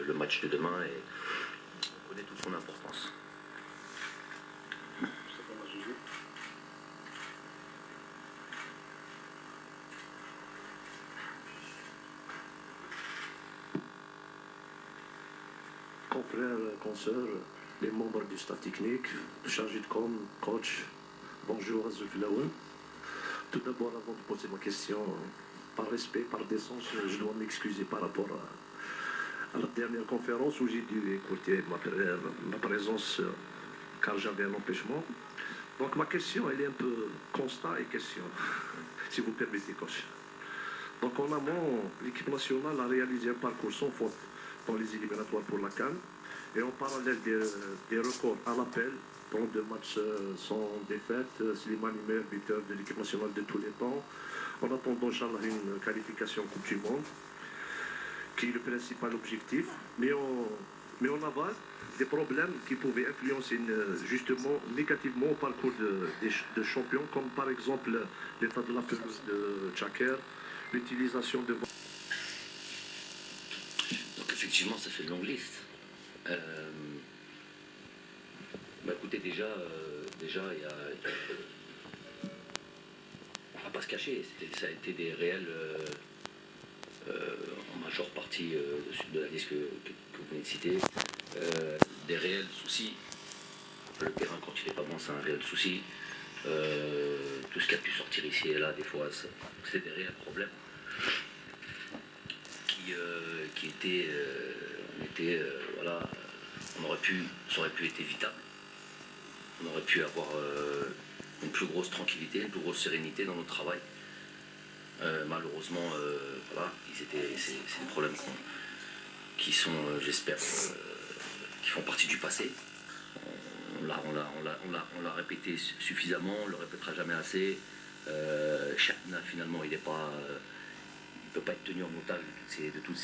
le match de demain et on connaît toute son importance. Confrères, consoeurs, les membres du staff technique, chargé de com, coach, bonjour à Zulfilaouen. Tout d'abord, avant de poser ma question, par respect, par décence, je dois m'excuser par rapport à la dernière conférence où j'ai dû écouter ma présence car j'avais un empêchement. Donc ma question, elle est un peu constat et question, si vous permettez, coach. Donc en amont, l'équipe nationale a réalisé un parcours sans faute dans les éliminatoires pour la CAN et en parallèle des records à l'appel dans 2 matchs sans défaite. Slimani, meilleur buteur de l'équipe nationale de tous les temps, en attendant Inch'Allah une qualification Coupe du Monde qui est le principal objectif, mais on aval des problèmes qui pouvaient influencer justement négativement au parcours de champions, comme par exemple l'état de la pelouse de Tchaker, l'utilisation de... Donc effectivement, ça fait une longue liste. Écoutez, déjà, il y a... On va pas se cacher, ça a été des réels... en majeure partie de la liste que vous venez de citer, des réels soucis. Le terrain, quand il n'est pas bon, c'est un réel souci. Tout ce qui a pu sortir ici et là, des fois, c'est des réels problèmes qui étaient, voilà, ça aurait pu être évitable. On aurait pu avoir une plus grosse tranquillité, une plus grosse sérénité dans notre travail. Malheureusement, voilà, c'est des problèmes qui sont, j'espère, qui font partie du passé. On l'a répété suffisamment, on ne le répétera jamais assez. Chapna, finalement, il ne peut pas être tenu en otage de tous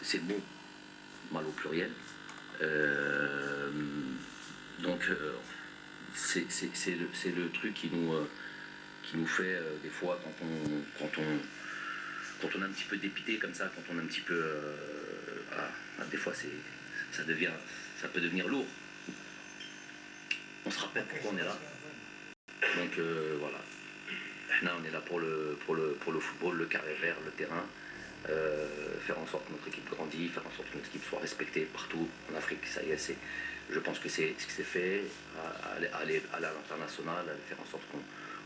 ces mots mal au pluriel. Donc, c'est le truc qui nous fait des fois quand on est un petit peu dépité comme ça, quand on est un petit peu des fois ça peut devenir lourd. On se rappelle pourquoi on est là. Donc voilà. Là, on est là pour le football, le carré vert, le terrain, faire en sorte que notre équipe grandisse, faire en sorte que notre équipe soit respectée partout en Afrique. Ça y est, je pense que c'est ce qui s'est fait, aller à l'international, faire en sorte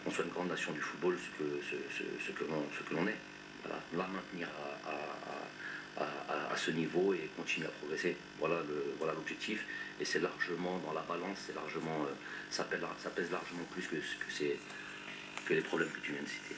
qu'on soit une grande nation du football, ce que l'on est. Voilà, la maintenir à ce niveau et continuer à progresser. Voilà l'objectif. Et c'est largement dans la balance, ça pèse largement plus que les problèmes que tu viens de citer.